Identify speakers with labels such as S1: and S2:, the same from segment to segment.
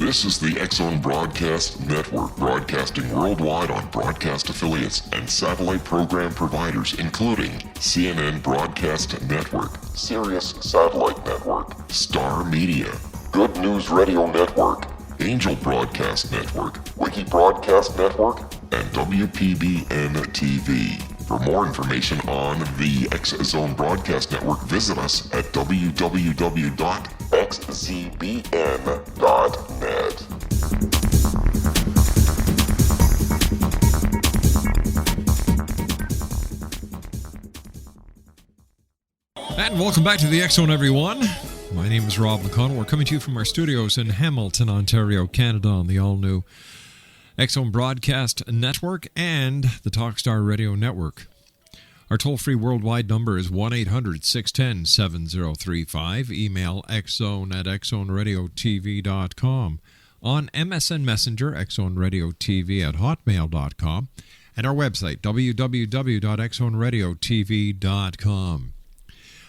S1: This is the X-Zone Broadcast Network, broadcasting worldwide on broadcast affiliates and satellite program providers, including CNN Broadcast Network, Sirius Satellite Network, Star Media, Good News Radio Network, Angel Broadcast Network, Wiki Broadcast Network, and WPBN TV. For more information on the X-Zone Broadcast Network, visit us at www.xzbn.net.
S2: And welcome back to the X-Zone, everyone. My name is Rob McConnell. We're coming to you from our studios in Hamilton, Ontario, Canada, on the all-new X-Zone Broadcast Network and the Talkstar Radio Network. Our toll-free worldwide number is 1-800-610-7035. Email xzone@xzoneradiotv.com. On MSN Messenger, xzoneradiotv@hotmail.com. And our website, www.xzoneradiotv.com.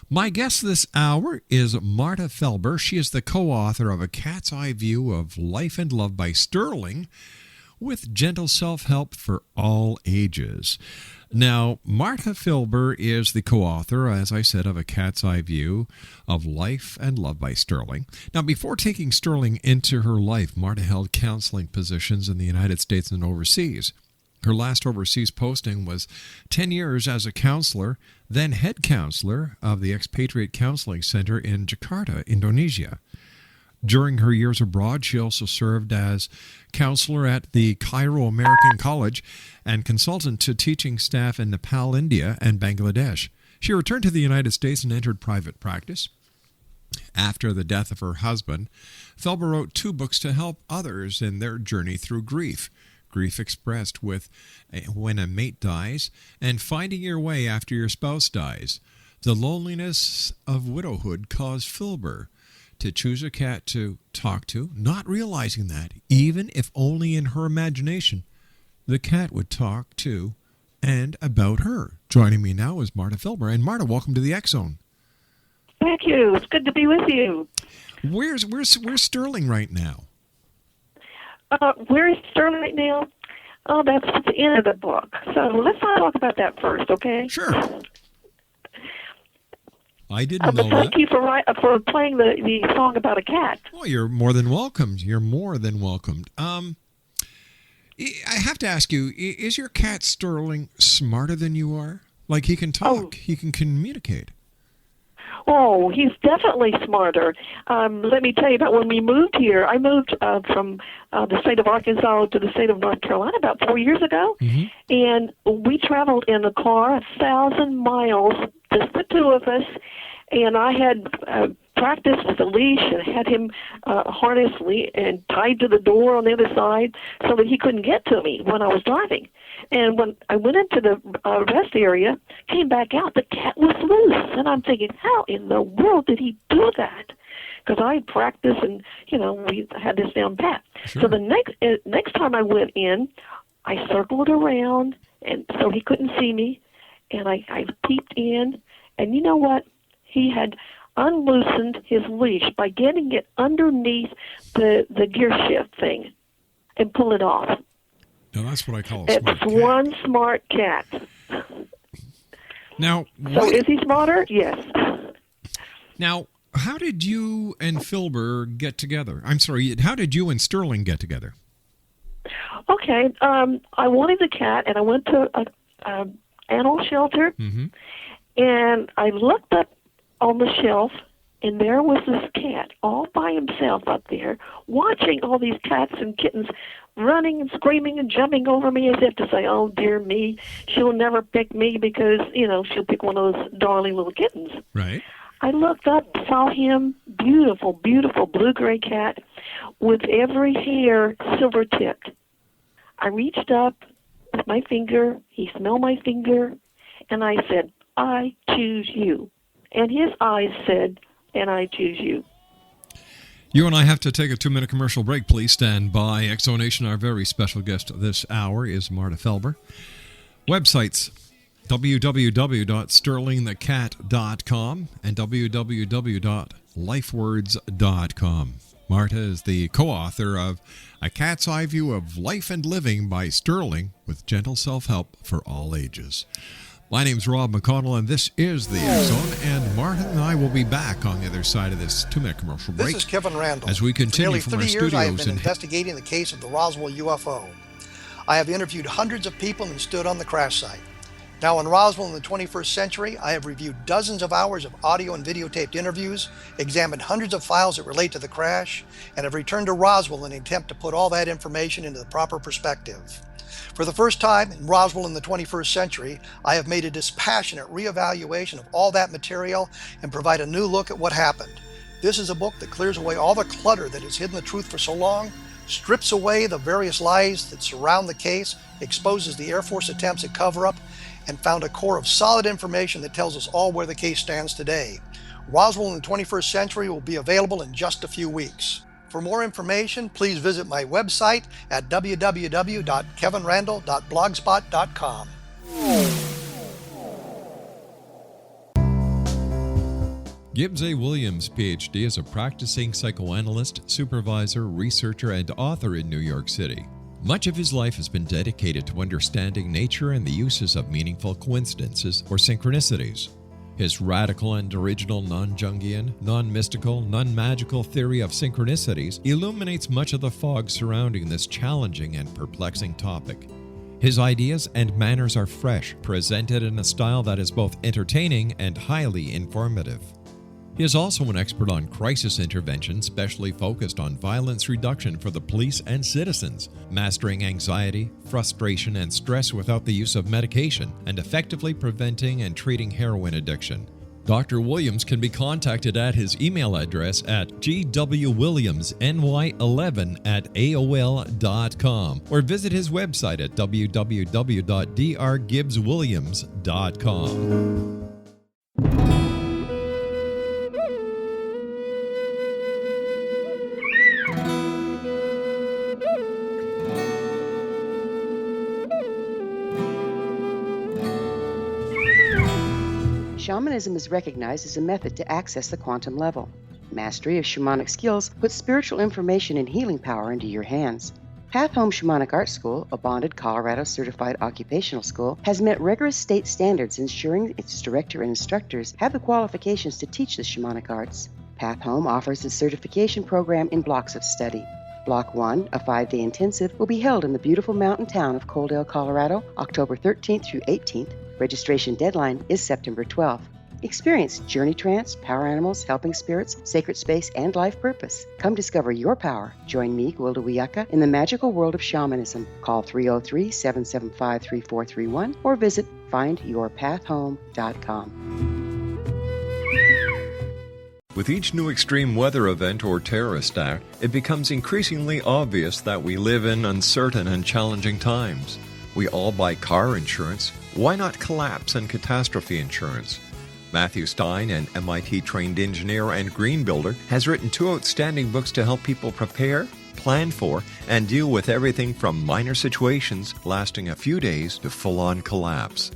S2: My guest this hour is Marta Felber. She is the co-author of A Cat's Eye View of Life and Love by Sterling, with gentle self-help for all ages. Now, Marta Felber is the co-author, as I said, of A Cat's Eye View of Life and Love by Sterling. Now, before taking Sterling into her life, Marta held counseling positions in the United States and overseas. Her last overseas posting was 10 years as a counselor, then head counselor of the Expatriate Counseling Center in Jakarta, Indonesia. During her years abroad, she also served as counselor at the Cairo American College and consultant to teaching staff in Nepal, India, and Bangladesh. She returned to the United States and entered private practice. After the death of her husband, Felber wrote 2 books to help others in their journey through grief. Grief Expressed with When a Mate Dies, and Finding Your Way After Your Spouse Dies. The loneliness of widowhood caused Felber to choose a cat to talk to, not realizing that, even if only in her imagination, the cat would talk to and about her. Joining me now is Marta Felber. And Marta, welcome to the X-Zone.
S3: Thank you. It's good to be with you.
S2: Where's Sterling right now?
S3: Where is Sterling right now? Oh, that's at the end of the book. So let's not talk about that first, okay?
S2: Sure. I didn't know that.
S3: Thank you for playing the song about a cat.
S2: Well, you're more than welcomed. You're more than welcomed. I have to ask you, is your cat Sterling smarter than you are? Like, he can talk, he can communicate.
S3: Oh, he's definitely smarter. Let me tell you about when we moved here. I moved from the state of Arkansas to the state of North Carolina about 4 years ago, and we traveled in a car 1,000 miles, just the 2 of us, and I had practiced with a leash and had him harnessed and tied to the door on the other side so that he couldn't get to me when I was driving. And when I went into the rest area, came back out, the cat was loose. And I'm thinking, how in the world did he do that? Because I practiced and, we had this down pat. Sure. So the next time I went in, I circled around, and so he couldn't see me. And I peeped in, and you know what? He had unloosened his leash by getting it underneath the gear shift thing and pull it off.
S2: Now, that's what I call a smart cat.
S3: It's one smart cat.
S2: Now,
S3: so is he smarter? Yes.
S2: Now, how did you and Felber get together? I'm sorry, how did you and Sterling get together?
S3: Okay, I wanted the cat, and I went to an animal shelter, and I looked up on the shelf, and there was this cat all by himself up there, watching all these cats and kittens running and screaming and jumping over me as if to say, oh, dear me, she'll never pick me because, she'll pick one of those darling little kittens.
S2: Right.
S3: I looked up, saw him, beautiful, beautiful blue-gray cat with every hair silver-tipped. I reached up with my finger, he smelled my finger, and I said, I choose you. And his eyes said, and I choose you.
S2: You and I have to take a 2-minute commercial break. Please stand by. Exonation, our very special guest this hour is Marta Felber. Websites, www.sterlingthecat.com and www.lifewords.com. Marta is the co-author of A Cat's Eye View of Life and Living by Sterling with Gentle Self-Help for All Ages. My name's Rob McConnell, and this is the X Zone, and Marta and I will be back on the other side of this 2-minute commercial break.
S4: This is Kevin Randall.
S2: As we continue
S4: For
S2: from
S4: nearly
S2: our
S4: 30 years, I have
S2: studios
S4: been investigating the case of the Roswell UFO. I have interviewed hundreds of people and stood on the crash site. Now in Roswell in the 21st century, I have reviewed dozens of hours of audio and videotaped interviews, examined hundreds of files that relate to the crash, and have returned to Roswell in an attempt to put all that information into the proper perspective. For the first time in Roswell in the 21st century, I have made a dispassionate reevaluation of all that material and provide a new look at what happened. This is a book that clears away all the clutter that has hidden the truth for so long, strips away the various lies that surround the case, exposes the Air Force attempts at cover-up, and found a core of solid information that tells us all where the case stands today. Roswell in the 21st century will be available in just a few weeks. For more information, please visit my website at www.kevinrandall.blogspot.com.
S2: Gibbs A. Williams, Ph.D., is a practicing psychoanalyst, supervisor, researcher, and author in New York City. Much of his life has been dedicated to understanding nature and the uses of meaningful coincidences or synchronicities. His radical and original non-Jungian, non-mystical, non-magical theory of synchronicities illuminates much of the fog surrounding this challenging and perplexing topic. His ideas and manners are fresh, presented in a style that is both entertaining and highly informative. He is also an expert on crisis intervention, specially focused on violence reduction for the police and citizens, mastering anxiety, frustration, and stress without the use of medication, and effectively preventing and treating heroin addiction. Dr. Williams can be contacted at his email address at gwwilliamsny11@aol.com or visit his website at www.drgibbswilliams.com.
S5: Shamanism is recognized as a method to access the quantum level. Mastery of shamanic skills puts spiritual information and healing power into your hands. Path Home Shamanic Art School, a bonded Colorado certified occupational school, has met rigorous state standards, ensuring its director and instructors have the qualifications to teach the shamanic arts. Path Home offers its certification program in blocks of study. Block 1, a 5-day intensive, will be held in the beautiful mountain town of Coaldale, Colorado, October 13th through 18th. Registration deadline is September 12th. Experience journey trance, power animals, helping spirits, sacred space, and life purpose. Come discover your power. Join me, Gwilda Wiyaka, in the magical world of shamanism. Call 303-775-3431 or visit findyourpathhome.com.
S2: With each new extreme weather event or terrorist act, it becomes increasingly obvious that we live in uncertain and challenging times. We all buy car insurance. Why not collapse and catastrophe insurance? Matthew Stein, an MIT-trained engineer and green builder, has written 2 outstanding books to help people prepare, plan for, and deal with everything from minor situations lasting a few days to full-on collapse.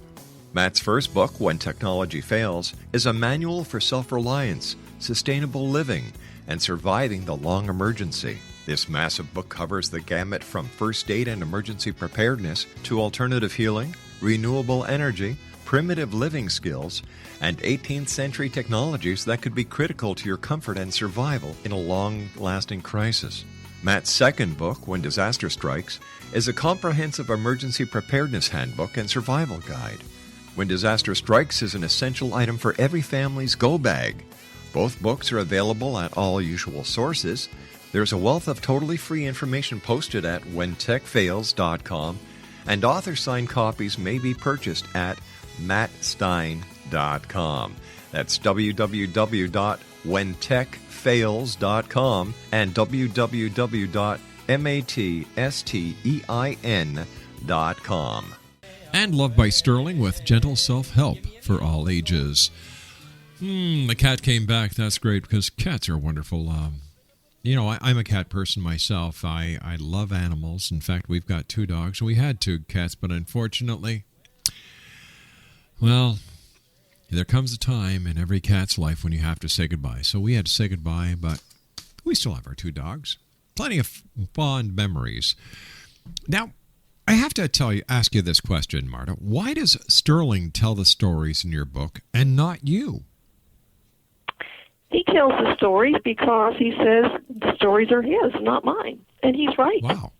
S2: Matt's first book, When Technology Fails, is a manual for self-reliance, sustainable living, and surviving the long emergency. This massive book covers the gamut from first aid and emergency preparedness to alternative healing, renewable energy, primitive living skills, and 18th century technologies that could be critical to your comfort and survival in a long-lasting crisis. Matt's second book, When Disaster Strikes, is a comprehensive emergency preparedness handbook and survival guide. When Disaster Strikes is an essential item for every family's go bag. Both books are available at all usual sources. There's a wealth of totally free information posted at whentechfails.com, and author-signed copies may be purchased at mattstein.com. That's www.whentechfails.com and www.mattstein.com. And Love by Sterling with Gentle Self-Help for All Ages. The cat came back. That's great because cats are wonderful. I'm a cat person myself. I love animals. In fact, we've got 2 dogs. We had 2 cats, but unfortunately, well, there comes a time in every cat's life when you have to say goodbye. So we had to say goodbye, but We still have our 2 dogs. Plenty of fond memories. Now, I have to ask you this question, Marta. Why does Sterling tell the stories in your book and not you?
S3: He tells the stories because he says the stories are his, not mine. And he's right.
S2: Wow.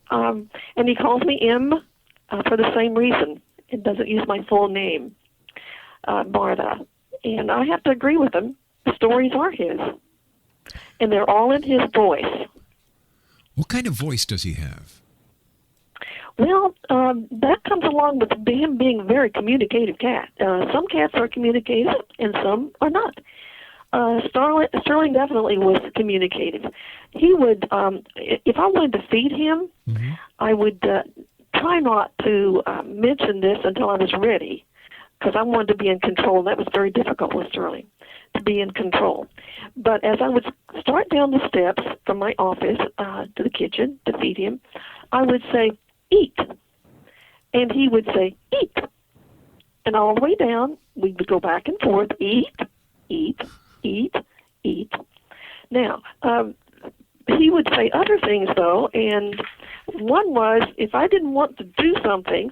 S3: And he calls me M for the same reason. It doesn't use my full name, Marta. And I have to agree with him. The stories are his. And they're all in his voice.
S2: What kind of voice does he have?
S3: Well, that comes along with him being a very communicative cat. Some cats are communicative and some are not. Sterling definitely was communicative. He would, if I wanted to feed him, I would try not to mention this until I was ready, because I wanted to be in control. That was very difficult with Sterling, to be in control. But as I would start down the steps from my office to the kitchen to feed him, I would say, eat. And he would say, eat. And all the way down, we would go back and forth, eat, eat, eat, eat. Now, he would say other things, though, and one was, if I didn't want to do something,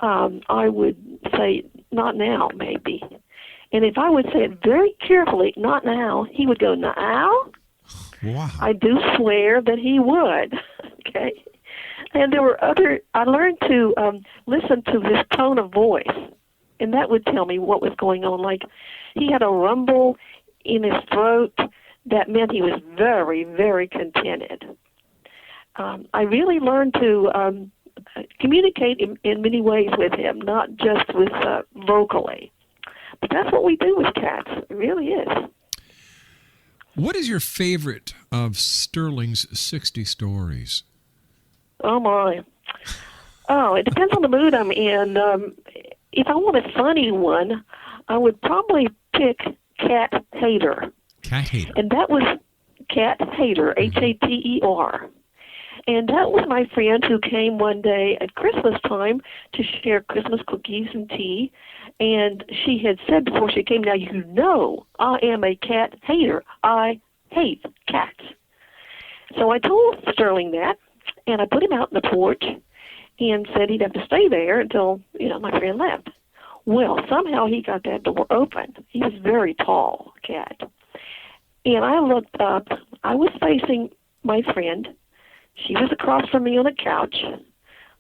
S3: I would say, not now, maybe. And if I would say it very carefully, not now, he would go, now?
S2: Wow.
S3: I do swear that he would, okay? And there were I learned to listen to his tone of voice, and that would tell me what was going on. Like, he had a rumble in his throat that meant he was very, very contented. I really learned to communicate in many ways with him, not just with vocally. But that's what we do with cats. It really is.
S2: What is your favorite of Sterling's 60 stories?
S3: Oh, my. Oh, it depends on the mood I'm in. If I want a funny one, I would probably pick Cat Hater.
S2: Cat Hater.
S3: And that was Cat Hater, Hater. And that was my friend who came one day at Christmas time to share Christmas cookies and tea. And she had said before she came, now you know I am a cat hater. I hate cats. So I told Sterling that, and I put him out in the porch and said he'd have to stay there until, my friend left. Well, somehow he got that door open. He was a very tall cat. And I looked up. I was facing my friend. She was across from me on a couch.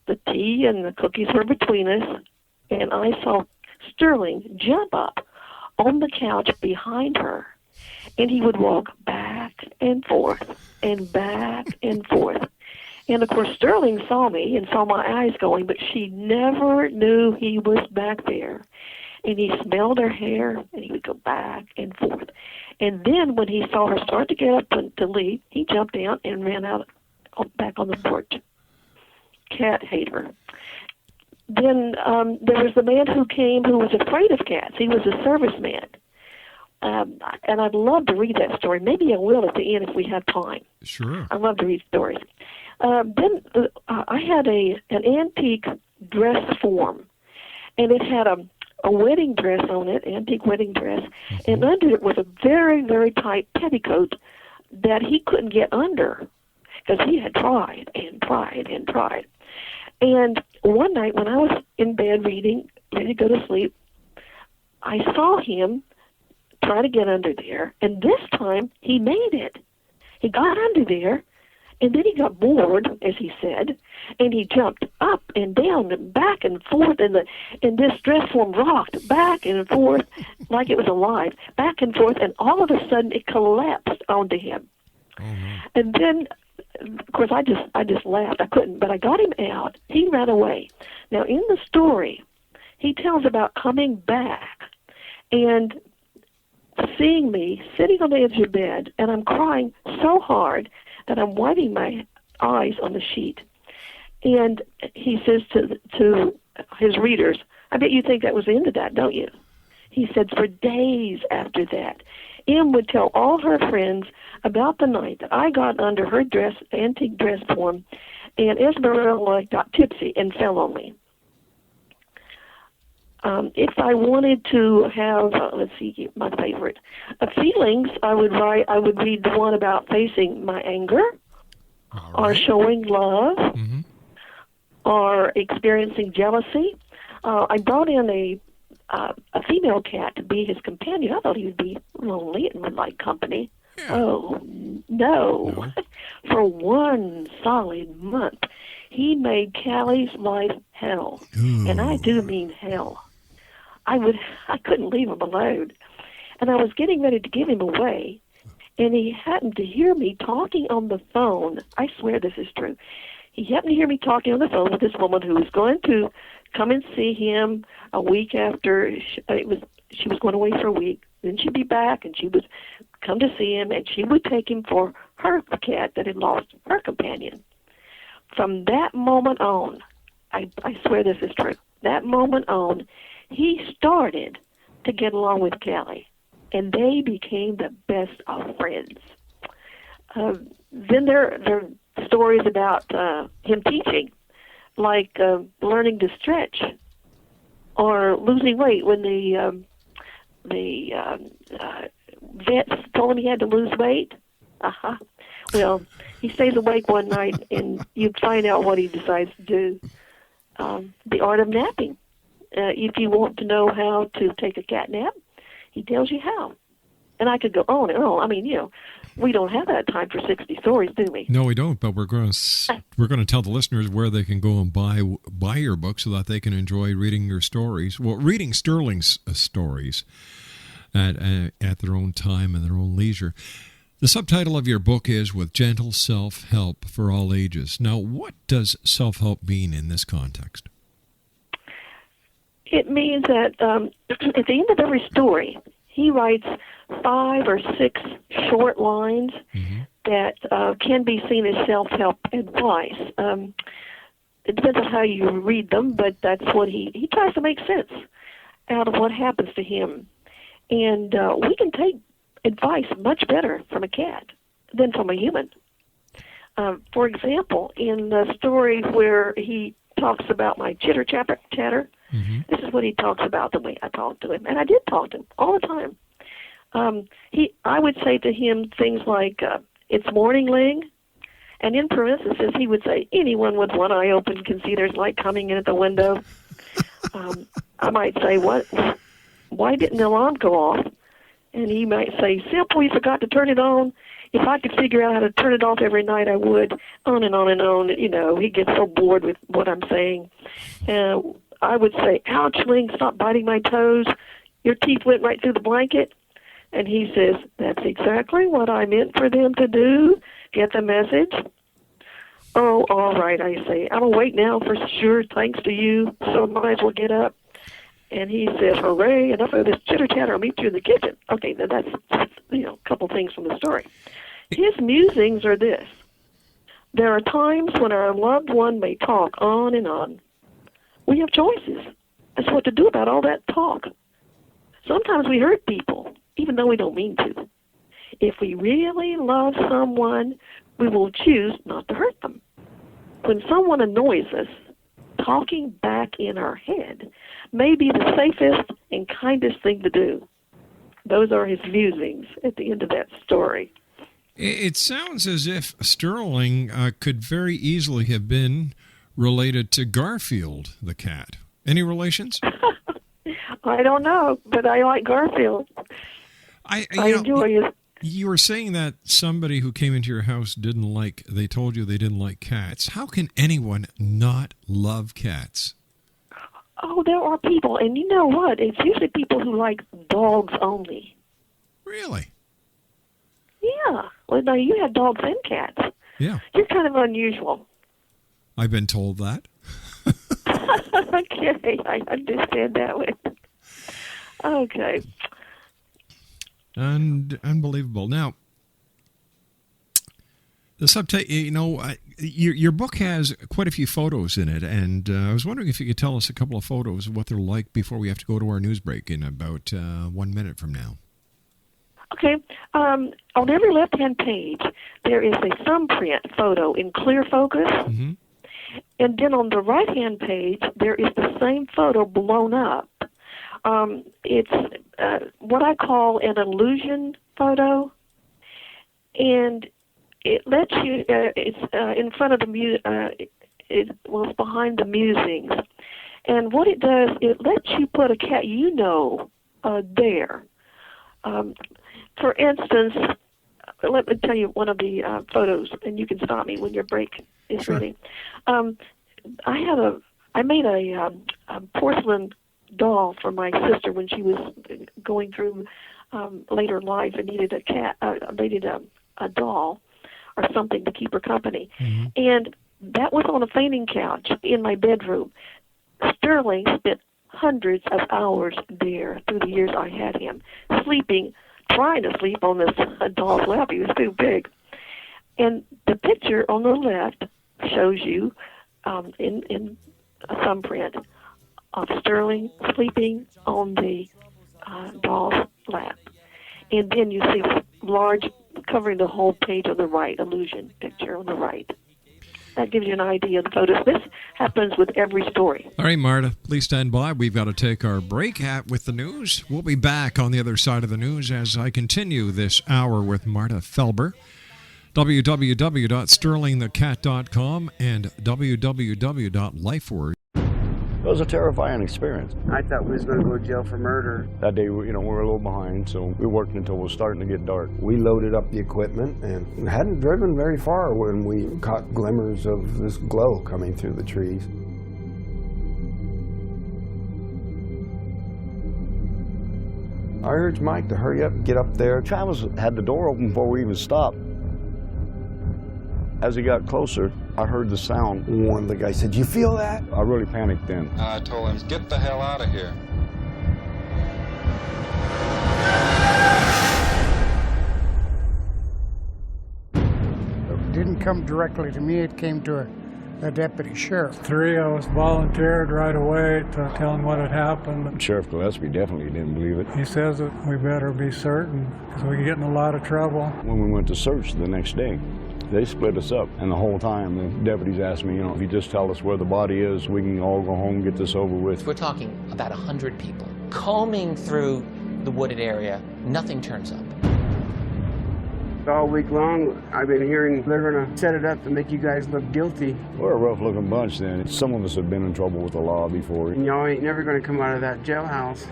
S3: The tea and the cookies were between us. And I saw Sterling jump up on the couch behind her. And he would walk back and forth and back and forth. And, of course, Sterling saw me and saw my eyes going, but she never knew he was back there. And he smelled her hair, and he would go back and forth. And then when he saw her start to get up to leave, he jumped out and ran out back on the porch. Cat hater. Then there was the man who came who was afraid of cats. He was a serviceman. And I'd love to read that story. Maybe I will at the end if we have time.
S2: Sure.
S3: I love to read stories. Then I had an antique dress form, and it had a wedding dress on it, antique wedding dress, and under it was a very, very tight petticoat that he couldn't get under because he had tried and tried and tried. And one night when I was in bed reading, ready to go to sleep, I saw him try to get under there, and this time he made it. He got under there, and then he got bored, as he said, and he jumped up and down and back and forth, and this dress form rocked back and forth like it was alive, back and forth, and all of a sudden it collapsed onto him. And then, of course, I just laughed. I couldn't, but I got him out. He ran away. Now, in the story, he tells about coming back and seeing me sitting on the edge of the bed, and I'm crying so hard that I'm wiping my eyes on the sheet. And he says to his readers, I bet you think that was the end of that, don't you? He said, for days after that, Em would tell all her friends about the night that I got under her antique dress form, and Esmeralda got tipsy and fell on me. If I wanted to have, let's see, my favorite feelings, I would read the one about facing my anger, or showing love, or experiencing jealousy. I brought in a female cat to be his companion. I thought he would be lonely and would like company. Yeah. Oh, no. For one solid month, he made Callie's life hell. Ooh. And I do mean hell. I couldn't leave him alone. And I was getting ready to give him away, and he happened to hear me talking on the phone. I swear this is true. He happened to hear me talking on the phone with this woman who was going to come and see him a week after. She was going away for a week. Then she'd be back, and she would come to see him, and she would take him for her cat that had lost her companion. From that moment on, I swear this is true, that moment on, he started to get along with Callie, and they became the best of friends. Then there are stories about him teaching, like learning to stretch or losing weight when the vets told him he had to lose weight. Well, he stays awake one night, and you find out what he decides to do. The art of napping. If you want to know how to take a cat nap, he tells you how. And I could go on and on. I mean, we don't have that time for 60 stories, do we?
S2: No, we don't. But we're going to tell the listeners where they can go and buy your book so that they can enjoy reading your stories. Well, reading Sterling's stories at their own time and their own leisure. The subtitle of your book is "With Gentle Self-Help for All Ages." Now, what does self-help mean in this context?
S3: It means that at the end of every story, he writes 5 or 6 short lines that can be seen as self-help advice. It depends on how you read them, but that's what he tries to make sense out of what happens to him. And we can take advice much better from a cat than from a human. For example, in the story where he talks about my chitter-chatter, this is what he talks about the way I talk to him. And I did talk to him all the time. I would say to him things like, "It's morning, Ling." And in parentheses, he would say, "Anyone with one eye open can see there's light coming in at the window." I might say, "Why didn't the alarm go off?" And he might say, "Simple, you forgot to turn it on. If I could figure out how to turn it off every night, I would." On and on and on. He gets so bored with what I'm saying. I would say, "Ouch, Ling, stop biting my toes. Your teeth went right through the blanket." And he says, "That's exactly what I meant for them to do. Get the message?" "Oh, all right," I say. "I'm awake now for sure, thanks to you, so I might as well get up." And he says, "Hooray, enough of this chitter-chatter. I'll meet you in the kitchen." Okay, now that's a couple things from the story. His musings are this. There are times when our loved one may talk on and on. We have choices as to what to do about all that talk. Sometimes we hurt people, even though we don't mean to. If we really love someone, we will choose not to hurt them. When someone annoys us, talking back in our head may be the safest and kindest thing to do. Those are his musings at the end of that story.
S2: It sounds as if Sterling could very easily have been related to Garfield the cat. Any relations?
S3: I don't know, but I like Garfield. I enjoy his.
S2: You were saying that somebody who came into your house they told you they didn't like cats. How can anyone not love cats?
S3: Oh, there are people, and you know what? It's usually people who like dogs only.
S2: Really?
S3: Yeah. Well, now you have dogs and cats.
S2: Yeah.
S3: You're kind of unusual.
S2: I've been told that.
S3: Okay, I understand that one. Okay.
S2: And unbelievable. Now, the subtitle, your book has quite a few photos in it, and I was wondering if you could tell us a couple of photos of what they're like before we have to go to our news break in about 1 minute from now.
S3: Okay. On every left-hand page, there is a thumbprint photo in clear focus. Mm-hmm. And then on the right-hand page, there is the same photo blown up. It's what I call an illusion photo, and it lets you. It's in front of the it was behind the musings, and what it does, it lets you put a cat there. For instance, let me tell you one of the photos, and you can stop me when your break is ready. I made a porcelain doll for my sister when she was going through later life and needed a doll or something to keep her company. Mm-hmm. And that was on a fainting couch in my bedroom. Sterling spent hundreds of hours there through the years I had him, trying to sleep on this doll's lap. He was too big. And the picture on the left shows you in a thumbprint of Sterling sleeping on the doll's lap. And then you see this large, covering the whole page on the right, illusion picture on the right. That gives you an idea of the photos. This happens with every story.
S2: All right, Marta, please stand by. We've got to take our break with the news. We'll be back on the other side of the news as I continue this hour with Marta Felber. www.sterlingthecat.com and www.lifeword.
S6: It was a terrifying experience.
S7: I thought we was going to go to jail for murder.
S6: That day, we were a little behind, so we worked until it was starting to get dark.
S8: We loaded up the equipment and hadn't driven very far when we caught glimmers of this glow coming through the trees. I urged Mike to hurry up and get up there.
S6: Travis had the door open before we even stopped. As he got closer, I heard the sound.
S8: One of the guys said, "You feel that?"
S6: I really panicked then.
S9: I told him, "Get the hell out of here."
S10: It didn't come directly to me, it came to a deputy sheriff.
S11: Three of us volunteered right away to tell him what had happened.
S6: Sheriff Gillespie definitely didn't believe it.
S11: He says that we better be certain because we get in a lot of trouble.
S6: When we went to search the next day, they split us up, and the whole time the deputies asked me, if you just tell us where the body is, we can all go home and get this over with.
S12: We're talking about 100 people combing through the wooded area. Nothing turns up.
S7: All week long, I've been hearing they're going to set it up to make you guys look guilty.
S6: We're a rough-looking bunch then. Some of us have been in trouble with the law before.
S7: And y'all ain't never going to come out of that jailhouse.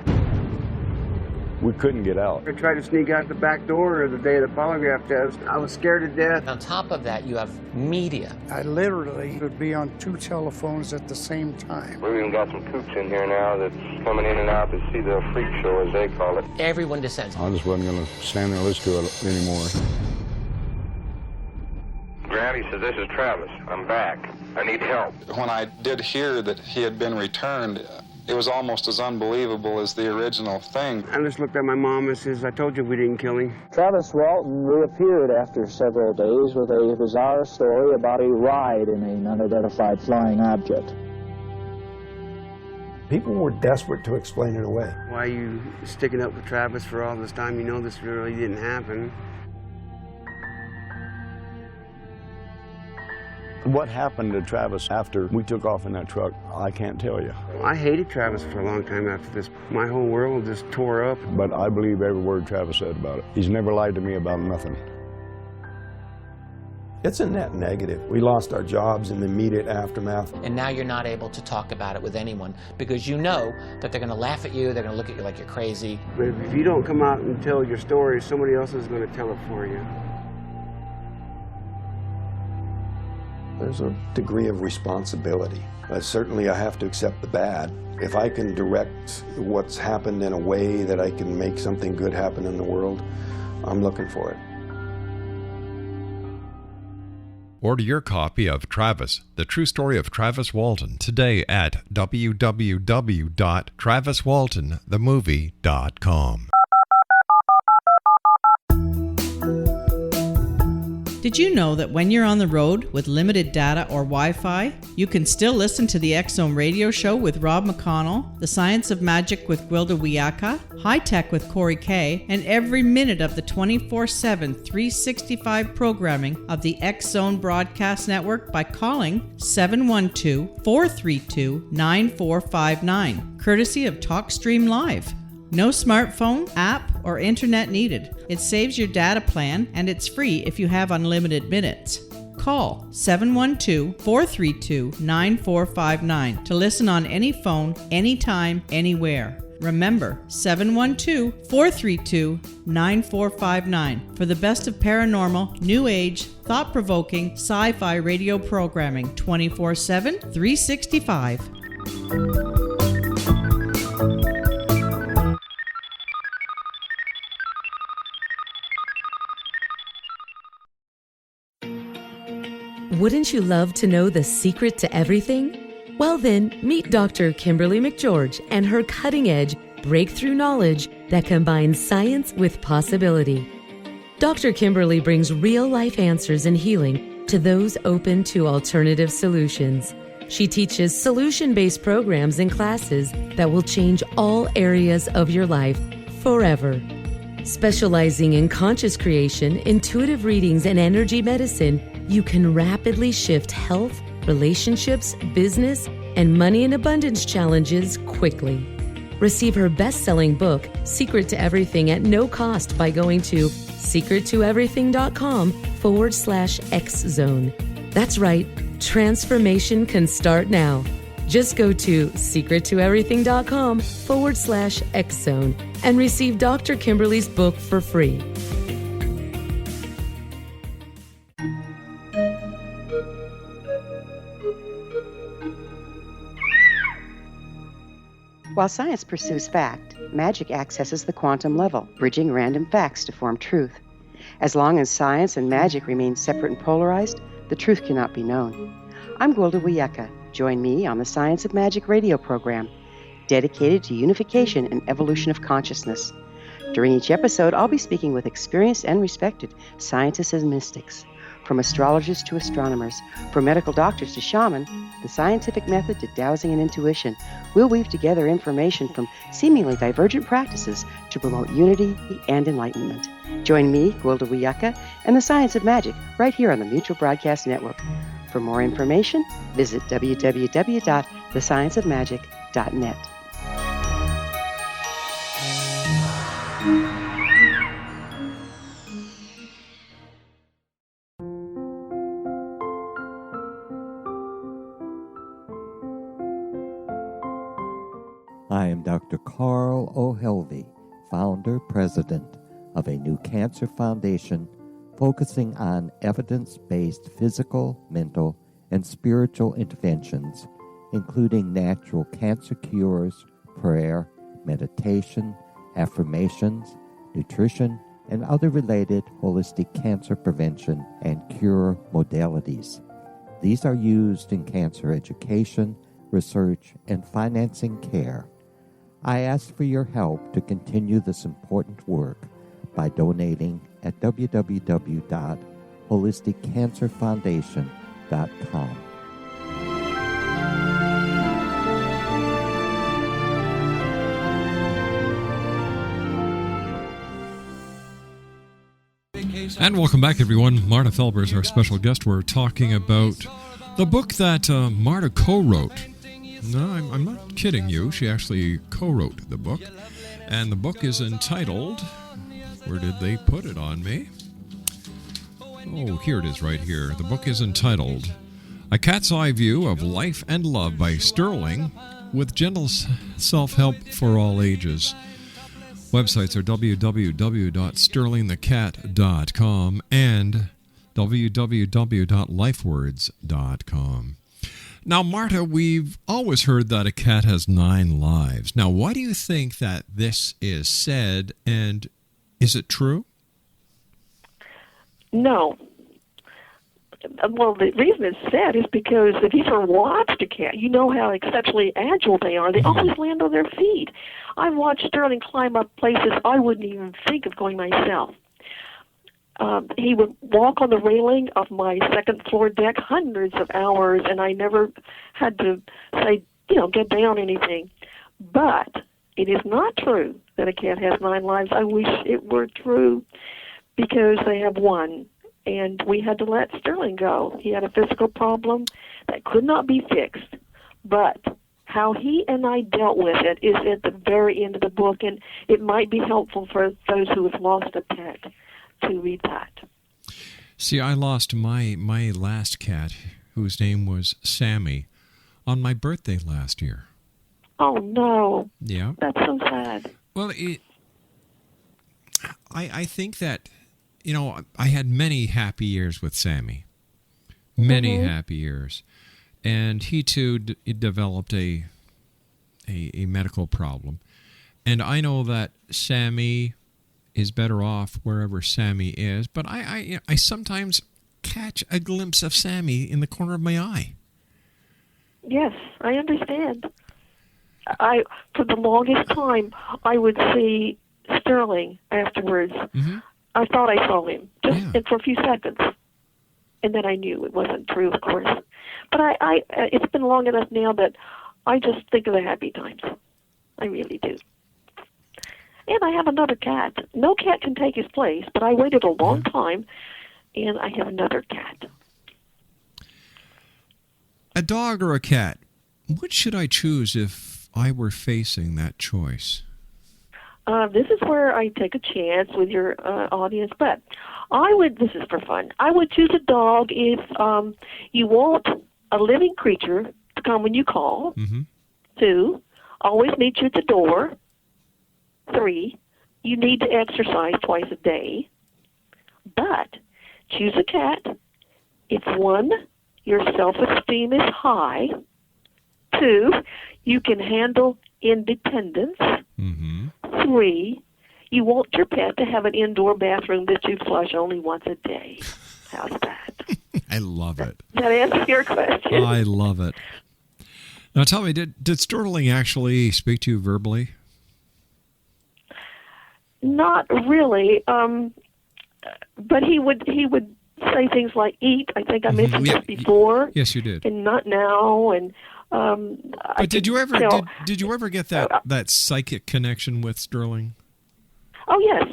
S6: We couldn't get out.
S7: I tried to sneak out the back door the day of the polygraph test. I was scared to death.
S12: On top of that, you have media.
S10: I literally would be on 2 telephones at the same time.
S13: We've even got some coops in here now that's coming in and out to see the freak show, as they call it.
S12: Everyone descends.
S6: I just wasn't going to stand there and listen to it anymore.
S13: Granny says, "This is Travis. I'm back. I need help."
S9: When I did hear that he had been returned, it was almost as unbelievable as the original thing.
S7: I just looked at my mom and says, "I told you we didn't kill him."
S14: Travis Walton reappeared after several days with a bizarre story about a ride in an unidentified flying object.
S8: People were desperate to explain it away.
S7: Why are you sticking up with Travis for all this time? You know this really didn't happen.
S6: What happened to Travis after we took off in that truck, I can't tell you.
S7: I hated Travis for a long time after this. My whole world just tore up.
S6: But I believe every word Travis said about it. He's never lied to me about nothing.
S8: It's a net negative. We lost our jobs in the immediate aftermath.
S12: And now you're not able to talk about it with anyone because you know that they're going to laugh at you, they're going to look at you like you're crazy.
S7: But if you don't come out and tell your story, somebody else is going to tell it for you.
S8: There's a degree of responsibility. Certainly I have to accept the bad. If I can direct what's happened in a way that I can make something good happen in the world, I'm looking for it.
S2: Order your copy of Travis, The True Story of Travis Walton, today at www.traviswaltonthemovie.com.
S15: Did you know that when you're on the road with limited data or Wi-Fi, you can still listen to the X-Zone Radio Show with Rob McConnell, The Science of Magic with Gwilda Wiyaka, High Tech with Corey Kay, and every minute of the 24/7, 365 programming of the X-Zone Broadcast Network by calling 712-432-9459. courtesy of TalkStream Live. No smartphone, app, or internet needed. It saves your data plan, and it's free if you have unlimited minutes. Call 712-432-9459 to listen on any phone, anytime, anywhere. Remember, 712-432-9459 for the best of paranormal, new age, thought-provoking, sci-fi radio programming 24/7, 365.
S16: Wouldn't you love to know the secret to everything? Well then, meet Dr. Kimberly McGeorge and her cutting-edge breakthrough knowledge that combines science with possibility. Dr. Kimberly brings real-life answers and healing to those open to alternative solutions. She teaches solution-based programs and classes that will change all areas of your life forever. Specializing in conscious creation, intuitive readings, and energy medicine, you can rapidly shift health, relationships, business, and money and abundance challenges quickly. Receive her best-selling book, Secret to Everything, at no cost by going to secrettoeverything.com/X-Zone. That's right, transformation can start now. Just go to secrettoeverything.com/X-Zone and receive Dr. Kimberly's book for free.
S5: While science pursues fact, magic accesses the quantum level, bridging random facts to form truth. As long as science and magic remain separate and polarized, the truth cannot be known. I'm Gwilda Wiyaka. Join me on the Science of Magic radio program, dedicated to unification and evolution of consciousness. During each episode, I'll be speaking with experienced and respected scientists and mystics. From astrologers to astronomers, from medical doctors to shaman, the scientific method to dowsing and intuition, we'll weave together information from seemingly divergent practices to promote unity and enlightenment. Join me, Gwilda Wiyaka, and the Science of Magic right here on the Mutual Broadcast Network. For more information, visit www.thescienceofmagic.net.
S17: I am Dr. Carl O'Helvey, founder, president of a new cancer foundation focusing on evidence-based physical, mental, and spiritual interventions, including natural cancer cures, prayer, meditation, affirmations, nutrition, and other related holistic cancer prevention and cure modalities. These are used in cancer education, research, and financing care. I ask for your help to continue this important work by donating at www.holisticcancerfoundation.com.
S2: And welcome back, everyone. Marta Felber is our special guest. We're talking about the book that Marta co-wrote. No, I'm not kidding you. She actually co-wrote the book. And the book is entitled... Where did they put it on me? Oh, here it is right here. The book is entitled A Cat's Eye View of Life and Love by Sterling, with gentle self-help for all ages. Websites are www.sterlingthecat.com and www.lifewords.com. Now, Marta, we've always heard that a cat has 9 lives. Now, why do you think that this is said, and is it true?
S3: No. Well, the reason it's said is because if you've ever watched a cat, you know how exceptionally agile they are. They always land on their feet. I've watched Sterling climb up places I wouldn't even think of going myself. He would walk on the railing of my second floor deck hundreds of hours, and I never had to say, get down anything. But it is not true that a cat has 9 lives. I wish it were true, because they have 1. And we had to let Sterling go. He had a physical problem that could not be fixed. But how he and I dealt with it is at the very end of the book, and it might be helpful for those who have lost a pet to read that.
S2: See, I lost my last cat, whose name was Sammy, on my birthday last year.
S3: Oh, no.
S2: Yeah.
S3: That's so sad.
S2: Well, I think that, I had many happy years with Sammy. Many happy years. And he, too, developed a medical problem. And I know that Sammy is better off wherever Sammy is, but I sometimes catch a glimpse of Sammy in the corner of my eye.
S3: Yes, I understand. For the longest time, I would see Sterling afterwards.
S2: Mm-hmm.
S3: I thought I saw him, just for a few seconds. And then I knew it wasn't true, of course. But it's been long enough now that I just think of the happy times. I really do. And I have another cat. No cat can take his place, but I waited a long time, and I have another cat.
S2: A dog or a cat? Which should I choose if I were facing that choice?
S3: This is where I take a chance with your audience, but this is for fun, I would choose a dog if you want a living creature to come when you call. Mm-hmm. 2, always meet you at the door. 3, you need to exercise twice a day. But choose a cat if 1, your self-esteem is high. 2, you can handle independence. Mm-hmm. 3, you want your pet to have an indoor bathroom that you flush only once a day. How's that?
S2: I love it.
S3: That answers your question.
S2: I love it. Now tell me, did Sterling actually speak to you verbally?
S3: Not really, but he would say things like "eat." I think I mentioned this before.
S2: Yes, you did.
S3: And not now. And
S2: but did you ever get that psychic connection with Sterling?
S3: Oh yes,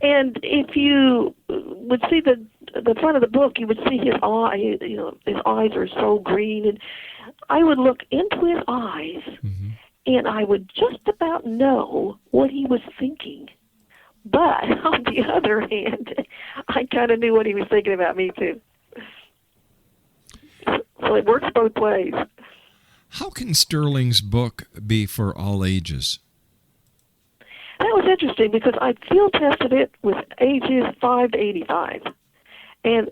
S3: and if you would see the front of the book, you would see his eye. His eyes are so green, and I would look into his eyes, and I would just about know what he was thinking. But on the other hand, I kind of knew what he was thinking about me too. So it works both ways.
S2: How can Sterling's book be for all ages?
S3: That was interesting because I field tested it with ages 5 to 85. And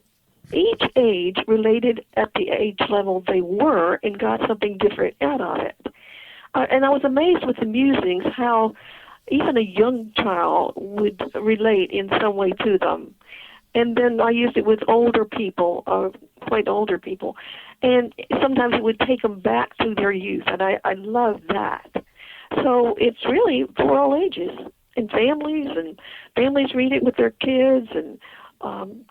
S3: each age related at the age level they were and got something different out of it. And I was amazed with the musings how even a young child would relate in some way to them. And then I used it with older people, quite older people. And sometimes it would take them back to their youth, and I love that. So it's really for all ages. And families read it with their kids, and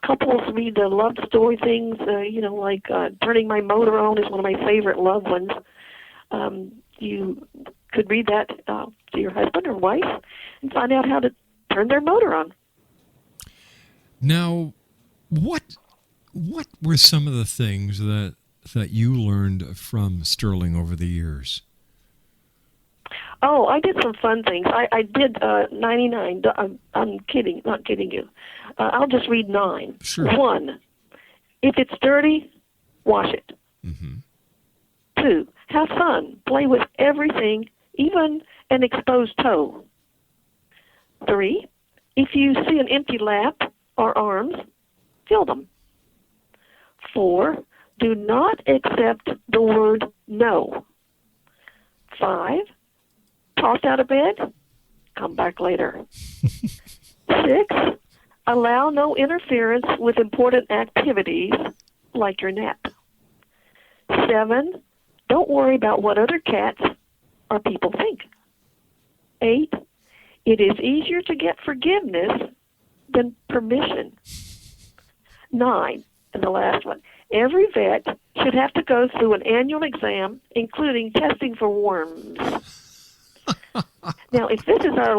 S3: couples read the love story things, like Turning My Motor On is one of my favorite love ones. You could read that to your husband or wife and find out how to turn their motor on.
S2: Now, what were some of the things that you learned from Sterling over the years?
S3: Oh, I did some fun things. I did 99. I'm kidding, not kidding you. I'll just read 9.
S2: Sure.
S3: 1, if it's dirty, wash it. Mm-hmm. 2, have fun. Play with everything, even an exposed toe. 3, if you see an empty lap or arms, fill them. 4, do not accept the word no. 5, toss out of bed, come back later. 6, allow no interference with important activities like your nap. 7, don't worry about what other cats or people think. 8, it is easier to get forgiveness than permission. 9, and the last one, every vet should have to go through an annual exam, including testing for worms. Now, if this is our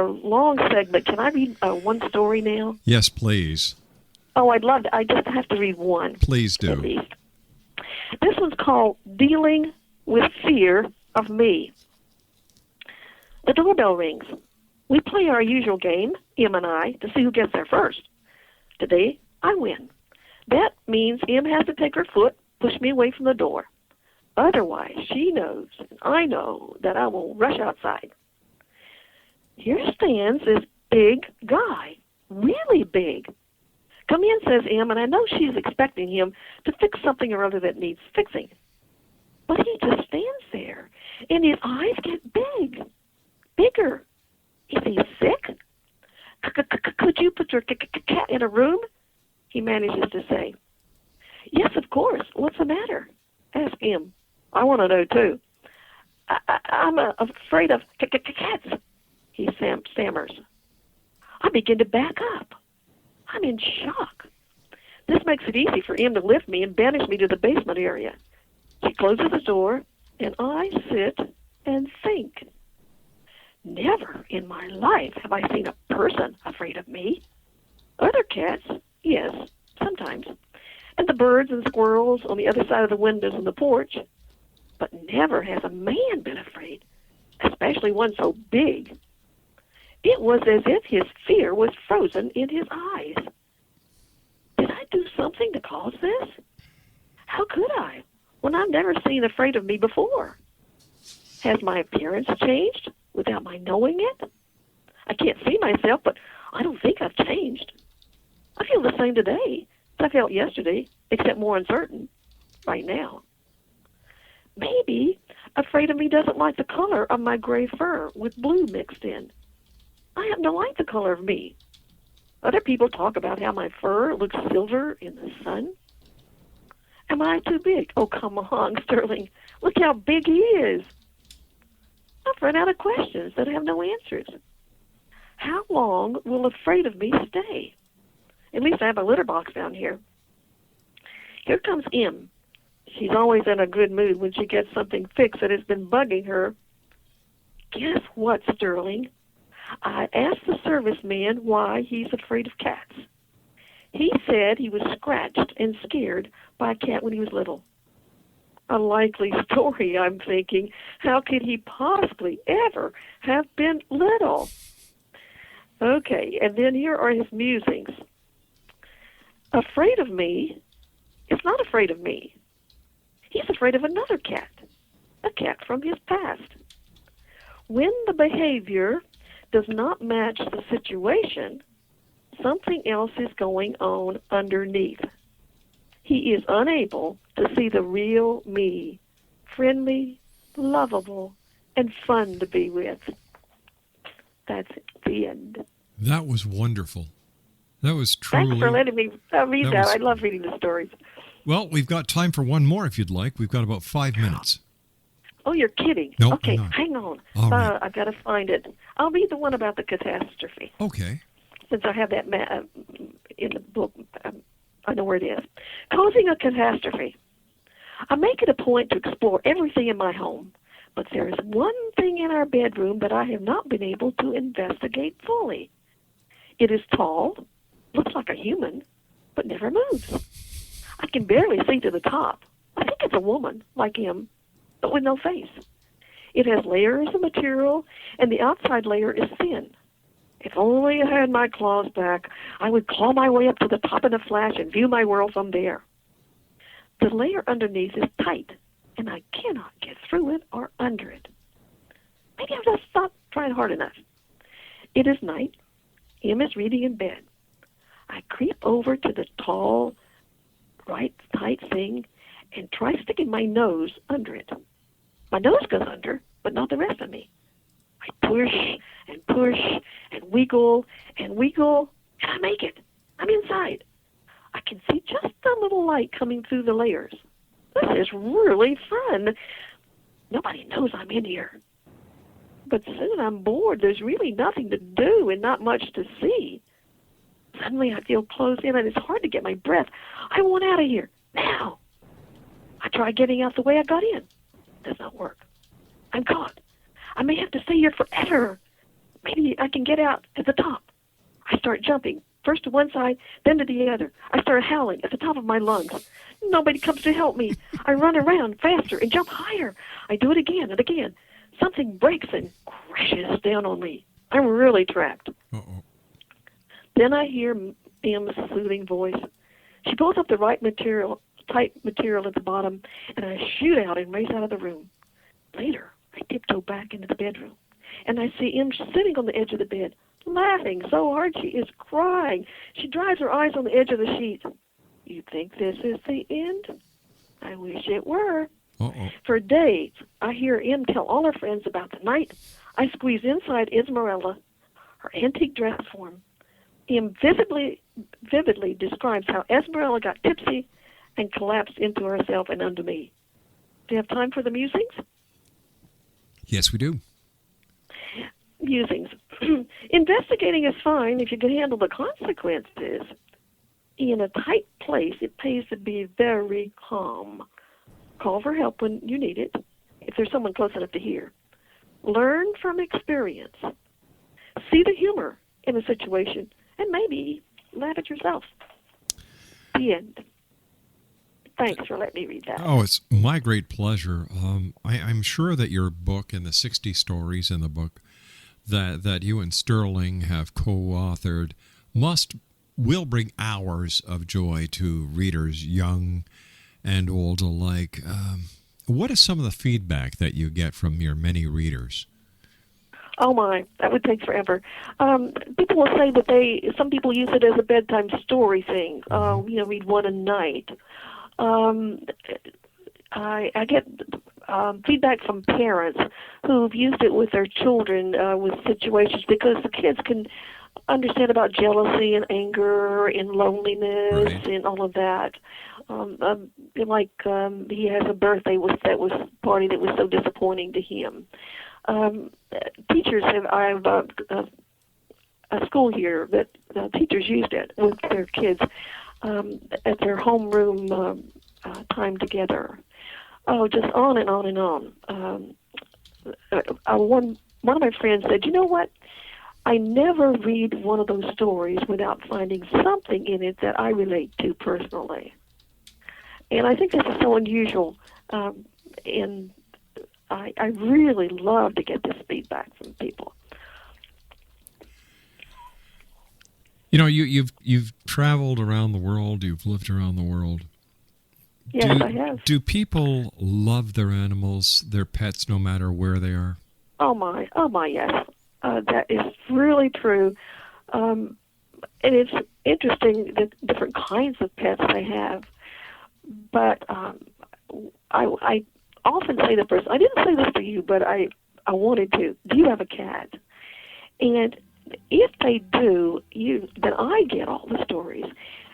S3: long segment, can I read one story now?
S2: Yes, please.
S3: Oh, I'd love to. I just have to read one.
S2: Please do.
S3: At least. This one's called Dealing with Fear of me. The doorbell rings. We play our usual game, Em and I, to see who gets there first. Today, I win. That means Em has to take her foot, push me away from the door. Otherwise, she knows, and I know, that I will rush outside. Here stands this big guy, really big. Come in, says Em, and I know she's expecting him to fix something or other that needs fixing. But he just stands there, and his eyes get big, bigger. Is he sick? Could you put your cat in a room? He manages to say. Yes, of course. What's the matter? Ask Em. I want to know, too. I'm afraid of cats, he stammers. I begin to back up. I'm in shock. This makes it easy for Em to lift me and banish me to the basement area. She closes the door, and I sit and think. Never in my life have I seen a person afraid of me. Other cats, yes, sometimes. And the birds and squirrels on the other side of the windows on the porch. But never has a man been afraid, especially one so big. It was as if his fear was frozen in his eyes. Did I do something to cause this? How could I, when I've never seen afraid of me before? Has my appearance changed without my knowing it? I can't see myself, but I don't think I've changed. I feel the same today as I felt yesterday, except more uncertain right now. Maybe afraid of me doesn't like the color of my gray fur with blue mixed in. I happen to like the color of me. Other people talk about how my fur looks silver in the sun. Am I too big? Oh, come on, Sterling. Look how big he is. I've run out of questions that have no answers. How long will afraid of me stay? At least I have a litter box down here. Here comes Em. She's always in a good mood when she gets something fixed that has been bugging her. Guess what, Sterling? I asked the serviceman why he's afraid of cats. He said he was scratched and scared by a cat when he was little. A likely story, I'm thinking. How could he possibly ever have been little? Okay, and then here are his musings. Afraid of me is not afraid of me. He's afraid of another cat, a cat from his past. When the behavior does not match the situation, something else is going on underneath. He is unable to see the real me, friendly, lovable, and fun to be with. That's the end.
S2: That was wonderful. That was truly...
S3: Thanks for letting me read that.
S2: Was...
S3: I love reading the stories.
S2: Well, we've got time for one more if you'd like. We've got about 5 minutes.
S3: Oh, you're kidding.
S2: No,
S3: okay, hang on.
S2: All right.
S3: I've got to find it. I'll read the one about the catastrophe.
S2: Okay.
S3: Since I have that in the book, I know where it is. Causing a catastrophe. I make it a point to explore everything in my home, but there is one thing in our bedroom that I have not been able to investigate fully. It is tall, looks like a human, but never moves. I can barely see to the top. I think it's a woman, like him, but with no face. It has layers of material, and the outside layer is thin. If only I had my claws back, I would claw my way up to the top in a flash and view my world from there. The layer underneath is tight, and I cannot get through it or under it. Maybe I've just not tried hard enough. It is night. Em is reading in bed. I creep over to the tall, right, tight thing and try sticking my nose under it. My nose goes under, but not the rest of me. I push and wiggle, and I make it. I'm inside. I can see just a little light coming through the layers. This is really fun. Nobody knows I'm in here. But soon I'm bored. There's really nothing to do and not much to see. Suddenly I feel closed in, and it's hard to get my breath. I want out of here, now. I try getting out the way I got in. It does not work. I'm caught. I may have to stay here forever. Maybe I can get out at the top. I start jumping. first to one side, then to the other. I start howling at the top of my lungs. Nobody comes to help me. I run around faster and jump higher. I do it again and again. Something breaks and crashes down on me. I'm really trapped.
S2: Uh-oh.
S3: Then I hear M's soothing voice. She pulls up the right material, tight material at the bottom, and I shoot out and race out of the room. Later, I tiptoe back into the bedroom, and I see M sitting on the edge of the bed, laughing so hard she is crying. She dries her eyes on the edge of the sheet. You think this is the end? I wish it were.
S2: Uh-oh.
S3: For days, I hear M tell all her friends about the night I squeezed inside Esmeralda, her antique dress form. M vividly describes how Esmeralda got tipsy and collapsed into herself and unto me. Do you have time for the musings?
S2: Yes, we do.
S3: Musings. Investigating is fine if you can handle the consequences. In a tight place, it pays to be very calm. Call for help when you need it, if there's someone close enough to hear. Learn from experience. See the humor in a situation, and maybe laugh at yourself. The end. Thanks for letting me read that.
S2: Oh, it's my great pleasure. I'm sure that your book and the 60 stories in the book that you and Sterling have co-authored will bring hours of joy to readers, young and old alike. What is some of the feedback that you get from your many readers?
S3: Oh my, that would take forever. People will say that some people use it as a bedtime story thing. Read one a night. I get feedback from parents who've used it with their children with situations, because the kids can understand about jealousy and anger and loneliness and all of that. He has a birthday party that was so disappointing to him. Teachers I have a school here that teachers used it with their kids at their homeroom time together. Oh, just on and on and on. One of my friends said, "You know what? I never read one of those stories without finding something in it that I relate to personally." And I think this is so unusual, and I really love to get this feedback from people.
S2: You know, you've traveled around the world. You've lived around the world.
S3: Yes, I have.
S2: Do people love their animals, their pets, no matter where they are?
S3: Oh my, yes. That is really true. And it's interesting the different kinds of pets they have. But I often say to the person, I didn't say this to you, but I wanted to. Do you have a cat? And if they do, then I get all the stories.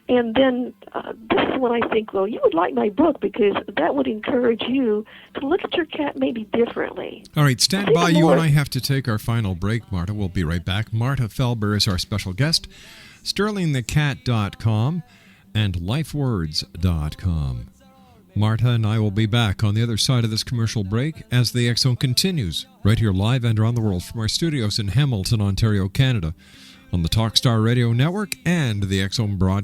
S3: And then this is when I think, well, you would like my book, because that would encourage you to look at your cat maybe differently.
S2: All right, stand by. You and I have to take our final break, Marta. We'll be right back. Marta Felber is our special guest. SterlingTheCat.com and LifeWords.com. Marta and I will be back on the other side of this commercial break as the X Zone continues, right here live and around the world from our studios in Hamilton, Ontario, Canada, on the Talkstar Radio Network and the X Zone broadcast.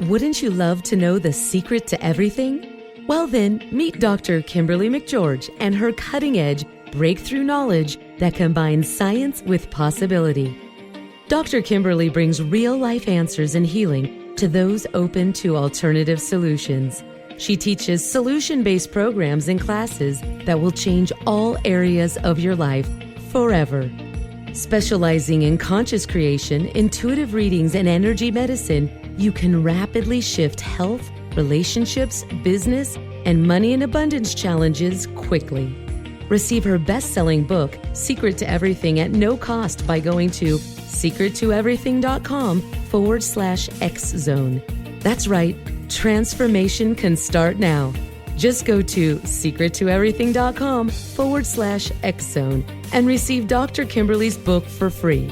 S16: Wouldn't you love to know the secret to everything? Well then, meet Dr. Kimberly McGeorge and her cutting-edge breakthrough knowledge that combines science with possibility. Dr. Kimberly brings real-life answers and healing to those open to alternative solutions. She teaches solution-based programs and classes that will change all areas of your life forever. Specializing in conscious creation, intuitive readings, and energy medicine, you can rapidly shift health, relationships, business, and money and abundance challenges quickly. Receive her best-selling book, Secret to Everything, at no cost by going to secrettoeverything.com/X-Zone. That's right, transformation can start now. Just go to secrettoeverything.com/X-Zone and receive Dr. Kimberly's book for free.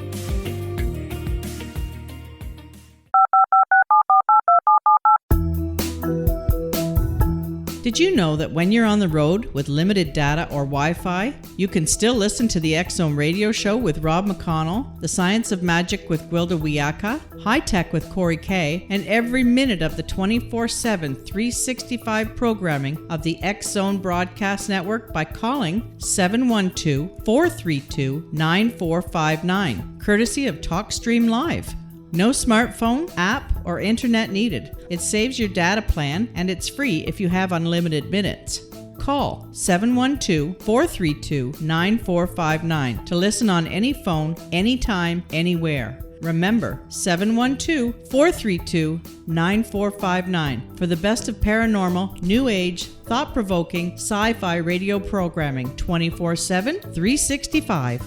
S15: Did you know that when you're on the road with limited data or Wi-Fi, you can still listen to the X-Zone Radio Show with Rob McConnell, The Science of Magic with Gwilda Wiyaka, High Tech with Corey Kay, and every minute of the 24/7, 365 programming of the X-Zone Broadcast Network by calling 712-432-9459, courtesy of TalkStream Live. No smartphone, app, or internet needed. It saves your data plan, and it's free if you have unlimited minutes. Call 712-432-9459 to listen on any phone, anytime, anywhere. Remember, 712-432-9459 for the best of paranormal, new age, thought-provoking, sci-fi radio programming 24/7, 365.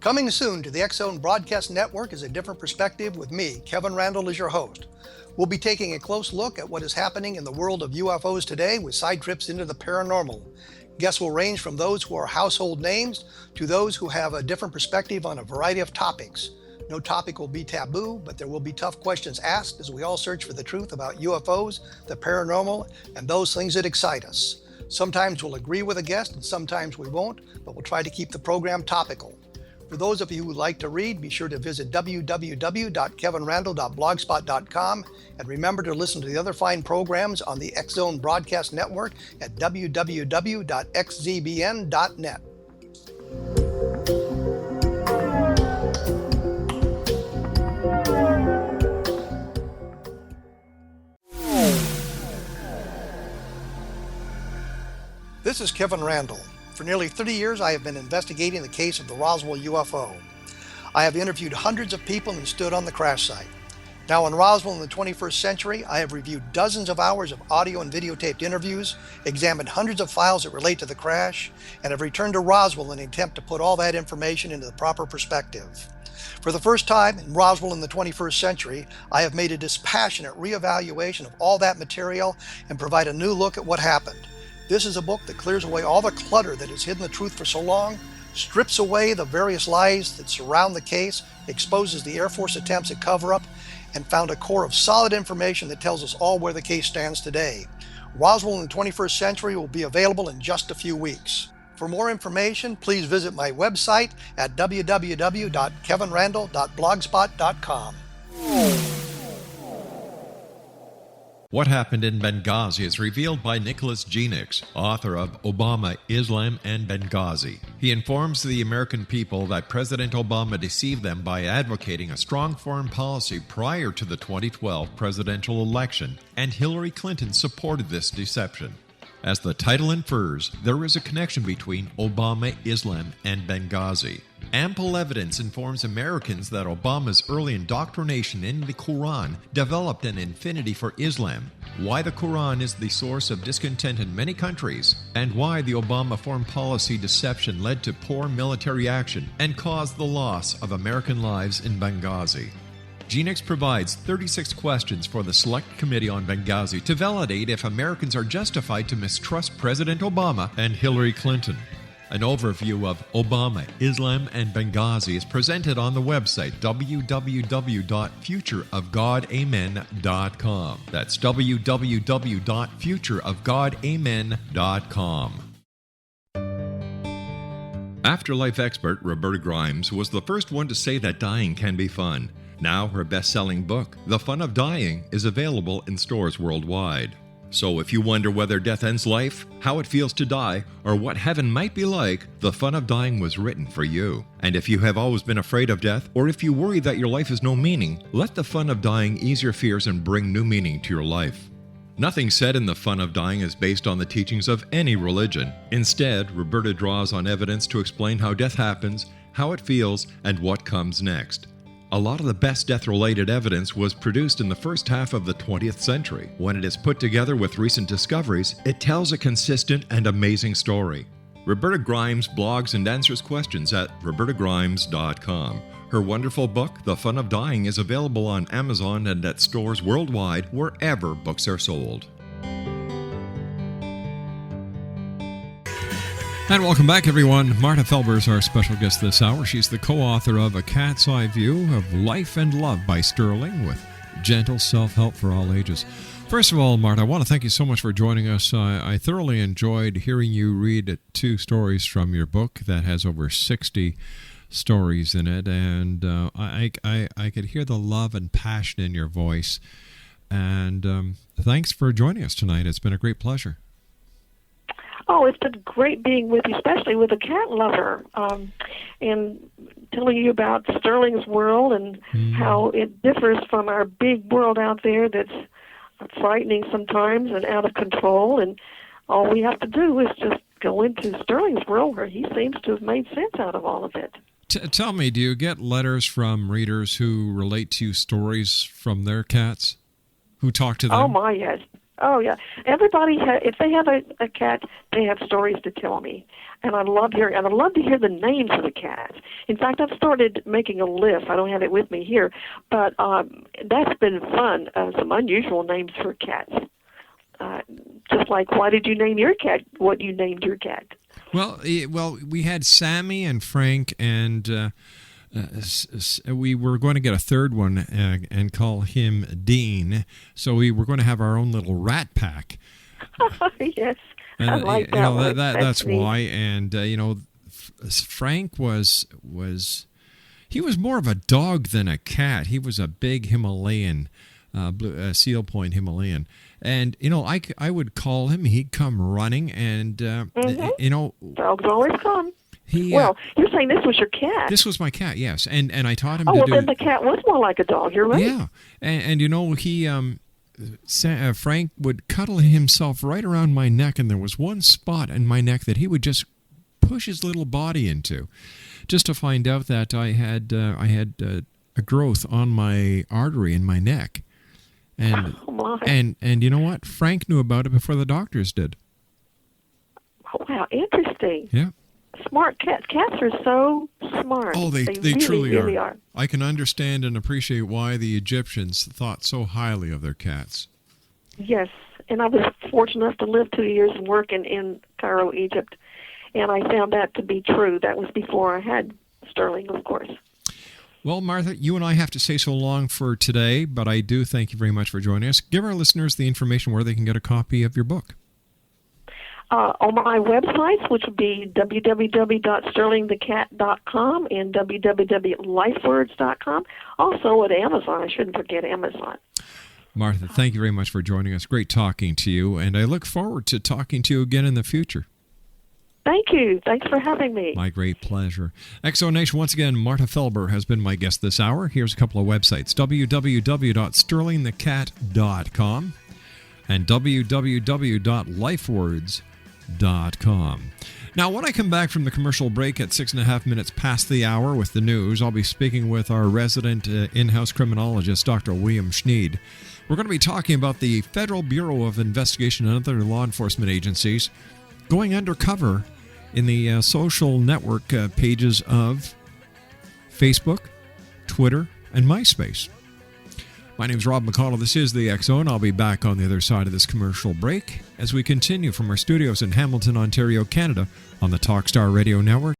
S4: Coming soon to the X-Zone Broadcast Network is A Different Perspective with me, Kevin Randall, as your host. We'll be taking a close look at what is happening in the world of UFOs today with side trips into the paranormal. Guests will range from those who are household names to those who have a different perspective on a variety of topics. No topic will be taboo, but there will be tough questions asked as we all search for the truth about UFOs, the paranormal, and those things that excite us. Sometimes we'll agree with a guest and sometimes we won't, but we'll try to keep the program topical. For those of you who like to read, be sure to visit www.kevinrandall.blogspot.com and remember to listen to the other fine programs on the X-Zone Broadcast Network at www.xzbn.net. This is Kevin Randall. For nearly 30 years, I have been investigating the case of the Roswell UFO. I have interviewed hundreds of people and stood on the crash site. Now in Roswell in the 21st century, I have reviewed dozens of hours of audio and videotaped interviews, examined hundreds of files that relate to the crash, and have returned to Roswell in an attempt to put all that information into the proper perspective. For the first time in Roswell in the 21st century, I have made a dispassionate reevaluation of all that material and provide a new look at what happened. This is a book that clears away all the clutter that has hidden the truth for so long, strips away the various lies that surround the case, exposes the Air Force attempts at cover-up, and found a core of solid information that tells us all where the case stands today. Roswell in the 21st century will be available in just a few weeks. For more information, please visit my website at www.kevinrandall.blogspot.com.
S2: What happened in Benghazi is revealed by Nicholas Genix, author of Obama, Islam, and Benghazi. He informs the American people that President Obama deceived them by advocating a strong foreign policy prior to the 2012 presidential election, and Hillary Clinton supported this deception. As the title infers, there is a connection between Obama, Islam, and Benghazi. Ample evidence informs Americans that Obama's early indoctrination in the Quran developed an affinity for Islam, why the Quran is the source of discontent in many countries, and why the Obama foreign policy deception led to poor military action and caused the loss of American lives in Benghazi. Genix provides 36 questions for the Select Committee on Benghazi to validate if Americans are justified to mistrust President Obama and Hillary Clinton. An overview of Obama, Islam, and Benghazi is presented on the website www.futureofgodamen.com. That's www.futureofgodamen.com. Afterlife expert Roberta Grimes was the first one to say that dying can be fun. Now her best-selling book, The Fun of Dying, is available in stores worldwide. So if you wonder whether death ends life, how it feels to die, or what heaven might be like, The Fun of Dying was written for you. And if you have always been afraid of death, or if you worry that your life has no meaning, let The Fun of Dying ease your fears and bring new meaning to your life. Nothing said in The Fun of Dying is based on the teachings of any religion. Instead, Roberta draws on evidence to explain how death happens, how it feels, and what comes next. A lot of the best death-related evidence was produced in the first half of the 20th century. When it is put together with recent discoveries, it tells a consistent and amazing story. Roberta Grimes blogs and answers questions at robertagrimes.com. Her wonderful book, The Fun of Dying, is available on Amazon and at stores worldwide wherever books are sold. And welcome back, everyone. Marta Felber is our special guest this hour. She's the co-author of A Cat's Eye View of Life and Love by Sterling, with gentle self-help for all ages. First of all, Marta, I want to thank you so much for joining us. I thoroughly enjoyed hearing you read 2 stories from your book that has over 60 stories in it, and I could hear the love and passion in your voice. And thanks for joining us tonight. It's been a great pleasure.
S3: Oh, it's been great being with you, especially with a cat lover, and telling you about Sterling's world and how it differs from our big world out there that's frightening sometimes and out of control. And all we have to do is just go into Sterling's world, where he seems to have made sense out of all of it.
S2: Tell me, do you get letters from readers who relate to you stories from their cats, who talk to them?
S3: Oh, my, yes. Oh, yeah. Everybody, if they have a cat, they have stories to tell me. And I love to hear the names of the cats. In fact, I've started making a list. I don't have it with me here, but that's been fun. Some unusual names for cats. Just like, why did you name your cat what you named your cat?
S2: Well, we had Sammy and Frank, and we were going to get a third one and call him Dean. So we were going to have our own little rat pack.
S3: Yes,
S2: and,
S3: I like that one.
S2: That's why. And Frank was more of a dog than a cat. He was a big Himalayan, Seal Point Himalayan. And, I would call him, he'd come running, and,
S3: dogs always come.
S2: You're
S3: saying this was your cat.
S2: This was my cat, yes. And I taught him
S3: to do... then the cat was more like a dog, you're right.
S2: Yeah. And he, Frank would cuddle himself right around my neck, and there was one spot in my neck that he would just push his little body into, just to find out that I had a growth on my artery in my neck. And, and you know what? Frank knew about it before the doctors did.
S3: Oh, wow, interesting.
S2: Yeah.
S3: Smart cats. Cats are so smart.
S2: Oh, they really, truly are. I can understand and appreciate why the Egyptians thought so highly of their cats.
S3: Yes, and I was fortunate enough to live 2 years and work in Cairo, Egypt, and I found that to be true. That was before I had Sterling, of course.
S2: Well, Martha, you and I have to say so long for today, but I do thank you very much for joining us. Give our listeners the information where they can get a copy of your book.
S3: On my websites, which would be www.sterlingthecat.com and www.lifewords.com. Also at Amazon. I shouldn't forget Amazon.
S2: Martha, thank you very much for joining us. Great talking to you, and I look forward to talking to you again in the future.
S3: Thank you. Thanks for having me.
S2: My great pleasure. Exo Nation, once again, Marta Felber has been my guest this hour. Here's a couple of websites, www.sterlingthecat.com and www.lifewords.com. Now, when I come back from the commercial break at 6.5 minutes past the hour with the news, I'll be speaking with our resident in-house criminologist, Dr. William Schneed. We're going to be talking about the Federal Bureau of Investigation and other law enforcement agencies going undercover in the social network pages of Facebook, Twitter, and MySpace. My name is Rob McConnell. This is the X Zone. I'll be back on the other side of this commercial break as we continue from our studios in Hamilton, Ontario, Canada, on the Talkstar Radio Network.